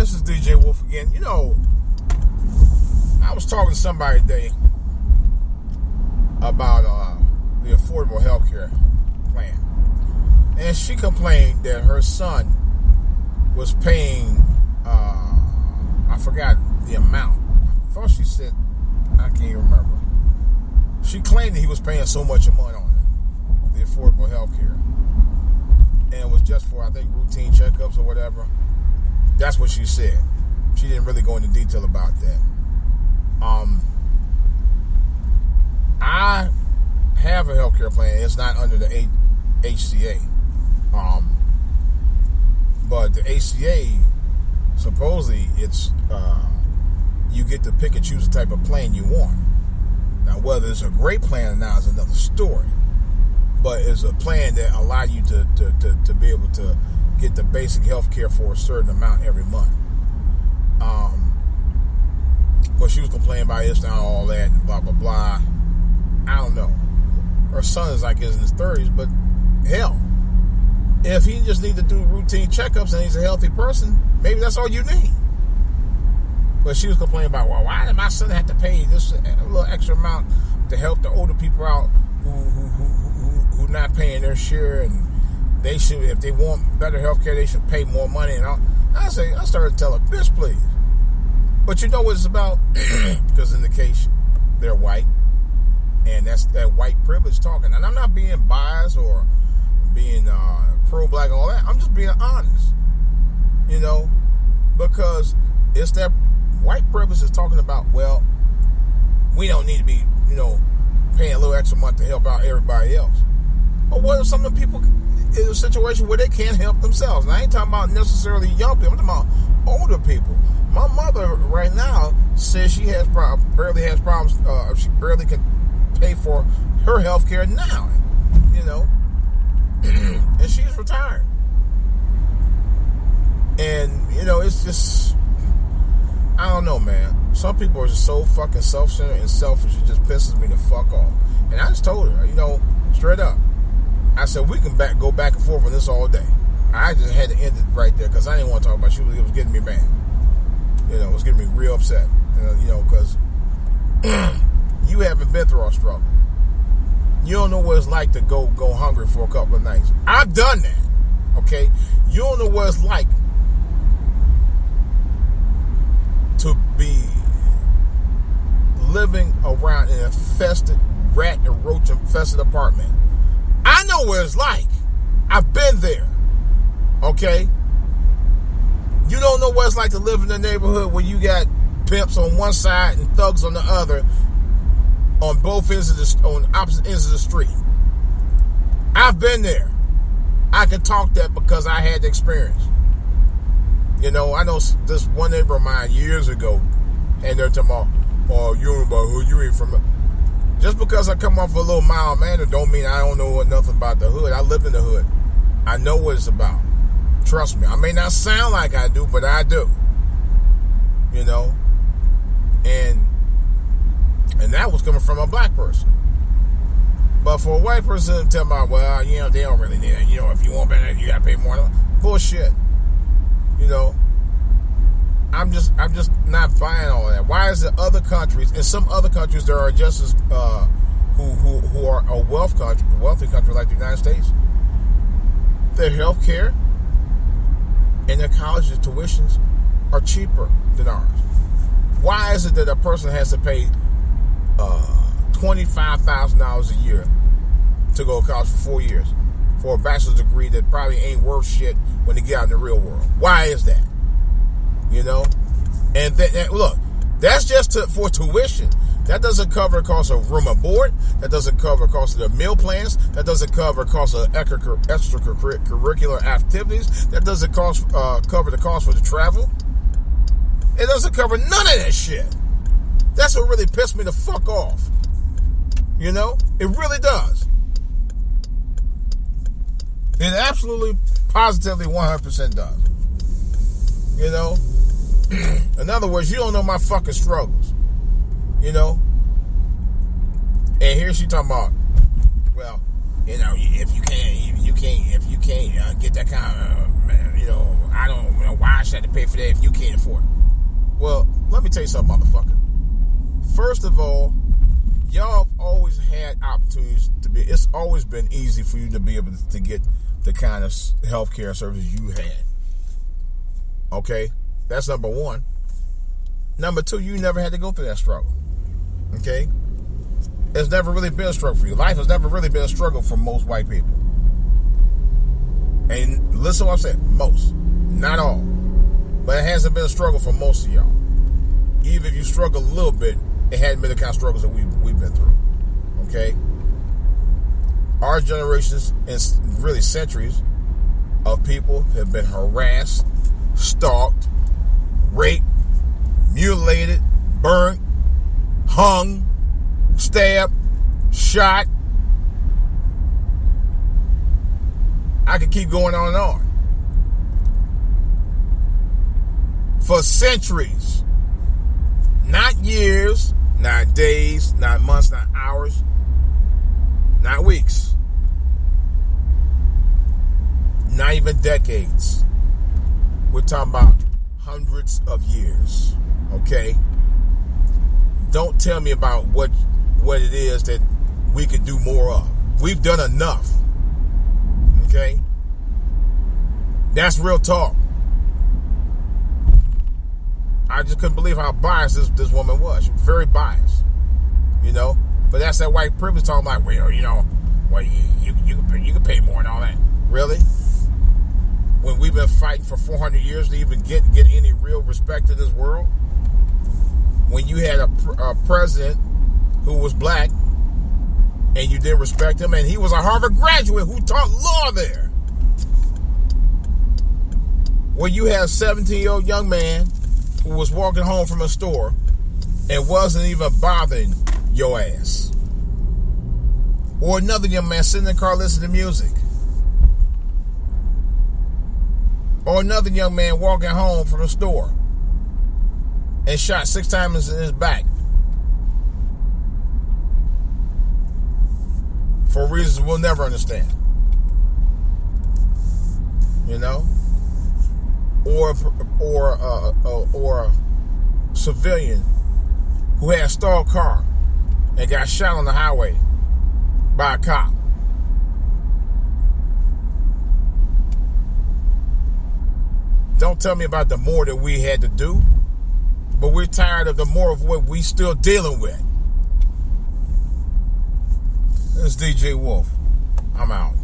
this is DJ Wolf again. You know, I was talking to somebody today about the Affordable Health Care plan. And she complained that her son was paying, I forgot the amount. I thought she said, I can't even remember. She claimed that he was paying so much money on it, the Affordable Health Care. And it was just for, I think, routine checkups or whatever. That's what she said. She didn't really go into detail about that. I have a healthcare plan. It's not under the HCA. But the ACA, supposedly, it's you get to pick and choose the type of plan you want. Now, whether it's a great plan or not is another story. But it's a plan that allows you to be able to get the basic health care for a certain amount every month. But she was complaining about this and all that and blah, blah, blah. I don't know. Her son is like in his 30s, but hell, if he just needs to do routine checkups and he's a healthy person, maybe that's all you need. But she was complaining about, well, why did my son have to pay this little extra amount to help the older people out who not paying their share, and they should, if they want better health care, they should pay more money and all. I started to tell her, bitch, please. But you know what it's about? Because in the case, they're white, and that's that white privilege talking. And I'm not being biased or being pro-black and all that. I'm just being honest, you know, because it's that white privilege is talking about, well, we don't need to be, you know, paying a little extra month to help out everybody else. But what if some of the people in a situation where they can't help themselves? And I ain't talking about necessarily young people. I'm talking about older people. My mother right now says she barely has problems. She barely can pay for her health care now, you know, and she's retired. And, you know, it's just, I don't know, man. Some people are just so fucking self-centered and selfish. It just pisses me the fuck off. And I just told her, you know, straight up. I said, we can go back and forth on this all day. I just had to end it right there because I didn't want to talk about you. It was getting me mad. You know, it was getting me real upset. You know, because you haven't been through our struggle. You don't know what it's like to go hungry for a couple of nights. I've done that. Okay? You don't know what it's like to be living around an infested, rat and roach infested apartment. I know what it's like. I've been there. Okay? You don't know what it's like to live in a neighborhood where you got pimps on one side and thugs on the other, on both ends of on opposite ends of the street. I've been there. I can talk that because I had the experience. You know, I know this one neighbor of mine years ago, and they're talking about, oh, you ain't about who, you ain't from. Just because I come off a little mild manner don't mean I don't know nothing about the hood. I live in the hood. I know what it's about. Trust me. I may not sound like I do, but I do. You know? And that was coming from a black person. But for a white person to tell me, well, you know, they don't really need it. You know, if you want better, you got to pay more. Bullshit. You know? I'm just not buying all that. Why is it other countries, in some other countries, there are just as who are a wealthy country like the United States, their health care and their college tuitions are cheaper than ours. Why is it that a person has to pay $25,000 a year to go to college for 4 years for a bachelor's degree that probably ain't worth shit when they get out in the real world? Why is that? You know? And look, that's just for tuition. That doesn't cover the cost of room and board. That doesn't cover the cost of the meal plans. That doesn't cover the cost of extracurricular activities. That doesn't cover the cost for the travel. It doesn't cover none of that shit. That's what really pissed me the fuck off. You know? It really does. It absolutely, positively, 100% does. You know? In other words, you don't know my fucking struggles. You know? And here she talking about, well, you know, if you can't get that kind of, you know, I don't know why I should have to pay for that if you can't afford it. Well, let me tell you something, motherfucker. First of all, y'all have always had opportunities to be. It's always been easy for you to be able to get the kind of healthcare services you had. Okay, that's number one. Number two, you never had to go through that struggle. Okay, it's never really been a struggle for you. Life has never really been a struggle for most white people. And listen to what I'm saying, most, not all, but it hasn't been a struggle for most of y'all. Even if you struggle a little bit, it hadn't been the kind of struggles that we've been through. Okay, our generations and really centuries of people have been harassed, stalked, raped, mutilated, burnt, hung, stabbed, shot. I could keep going on and on. For centuries. Not years, not days, not months, not hours, not weeks. Not even decades. We're talking about hundreds of years. Okay? Don't tell me about what it is that we could do more of. We've done enough. Okay? That's real talk. I just couldn't believe how biased this woman was. She was very biased. You know? But that's that white privilege talking about, well, you know, well, you can pay more and all that. Really? When we've been fighting for 400 years to even get any real respect in this world? When you had a president who was black and you didn't respect him, and he was a Harvard graduate who taught law there. When you had a 17-year-old young man who was walking home from a store and wasn't even bothering your ass. Or another young man sitting in the car listening to music. Or another young man walking home from a store and shot 6 times in his back for reasons we'll never understand. You know? Or a civilian who had a stalled car and got shot on the highway by a cop. Don't tell me about the more that we had to do, but we're tired of the more of what we still dealing with. This is DJ Wolf. I'm out.